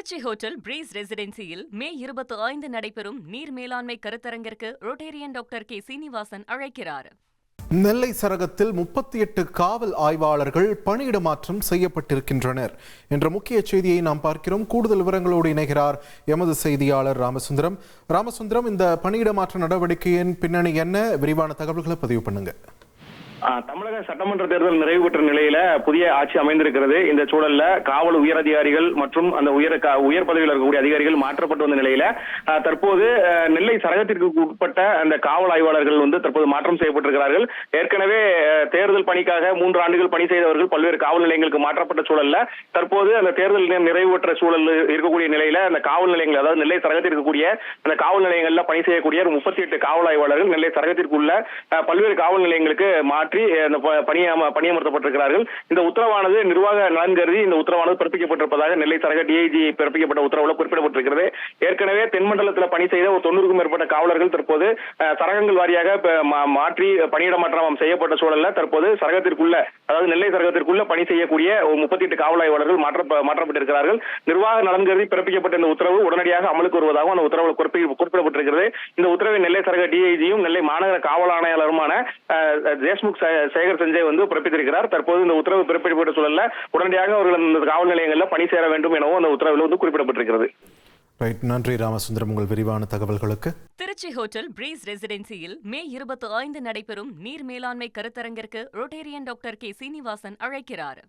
Trichy hotel breeze ரெசிடென்சியில் மே 25 நடைபெறும் நீர் மேலாண்மை கருத்தரங்கிற்கு ரோட்டேரியன் டாக்டர் கே சீனிவாசன் அழைக்கிறார். நெல்லை சரகத்தில் 38 காவல் ஆய்வாளர்கள் பணியிட மாற்றம் செய்யப்பட்டிருக்கின்றனர் என்ற முக்கிய செய்தியை நாம் பார்க்கிறோம். கூடுதல் விவரங்களோடு இணைகிறார் எமது செய்தியாளர் ராமசுந்தரம். இந்த பணியிட மாற்ற நடவடிக்கையின் பின்னணி என்ன? விரிவான தகவல்களை பதிவு பண்ணுங்க. தமிழக சட்டமன்ற தேர்தல் நிறைவு பெற்ற நிலையில புதிய ஆட்சி அமைந்திருக்கிறது. இந்த சூழல்ல காவல் உயர் அதிகாரிகள் மற்றும் அந்த உயர் பதவியில் இருக்கக்கூடிய அதிகாரிகள் மாற்றப்பட்டு வந்த நிலையில தற்போது நெல்லை சரகத்திற்கு உட்பட்ட அந்த காவல் ஆய்வாளர்கள் தற்போது மாற்றம் செய்யப்பட்டிருக்கிறார்கள். ஏற்கனவே தேர்தல் பணிக்காக 3 ஆண்டுகள் பணி செய்தவர்கள் பல்வேறு காவல் நிலையங்களுக்கு மாற்றப்பட்ட சூழல்ல தற்போது அந்த தேர்தல் நிறைவு பெற்ற சூழல் இருக்கக்கூடிய நிலையில அந்த காவல் நிலையங்கள், அதாவது நெல்லை சரகத்தில் இருக்கக்கூடிய அந்த காவல் நிலையங்கள்ல பணி செய்யக்கூடிய 38 காவல் ஆய்வாளர்கள் நெல்லை சரகத்திற்குள்ள பல்வேறு காவல் நிலையங்களுக்கு மாற்றி பணியமர்த்தப்பட்டிருக்கிறார்கள். இந்த உத்தரவானது நிர்வாக நலன் கருதி இந்த உத்தரவானது பிறப்பிக்கப்பட்டிருப்பதாக நெல்லை சரக டிஐஜி பிறப்பிக்கப்பட்ட உத்தரவுல குறிப்பிடப்பட்டிருக்கிறது. ஏற்கனவே தென்மண்டலத்தில் பணி செய்த 90க்கும் மேற்பட்ட காவலர்கள் தற்போது சரகங்கள் வாரியாக மாற்றி பணியிட மாற்றம் செய்யப்பட்ட சூழல்ல தற்போது சரகத்திற்குள்ள, அதாவது நெல்லை சரகத்திற்குள்ள பணி செய்யக்கூடிய 38 காவல் ஆய்வாளர்கள் மாற்றப்பட்டிருக்கிறார்கள். நிர்வாக நலன் கருதி பிறப்பிக்கப்பட்ட இந்த உத்தரவு உடனடியாக அமலுக்கு வருவதாகவும் அந்த உத்தரவு குறிப்பிடப்பட்டிருக்கிறது. இந்த உத்தரவை நெல்லை சரக டிஐஜியும் நெல்லை மாநகர காவல் ஆணையாளருமான தேஷ்முக் சேகர் சஞ்சய் பிறப்பித்திருக்கிறார். தற்போது இந்த உத்தரவு பிறப்பிக்கப்பட்ட சூழல்ல உடனடியாக அவர்கள் இந்த காவல் நிலையங்களில் பணி சேர வேண்டும் எனவும் அந்த உத்தரவில் குறிப்பிடப்பட்டிருக்கிறது. நன்றி ராமசுந்தரம், உங்கள் விரிவான தகவல்களுக்கு. திருச்சி ஹோட்டல் பிரீஸ் ரெசிடென்சியில் மே 25 நடைபெறும் நீர் மேலாண்மை கருத்தரங்கிற்கு ரோட்டேரியன் டாக்டர் கே சீனிவாசன் அழைக்கிறார்.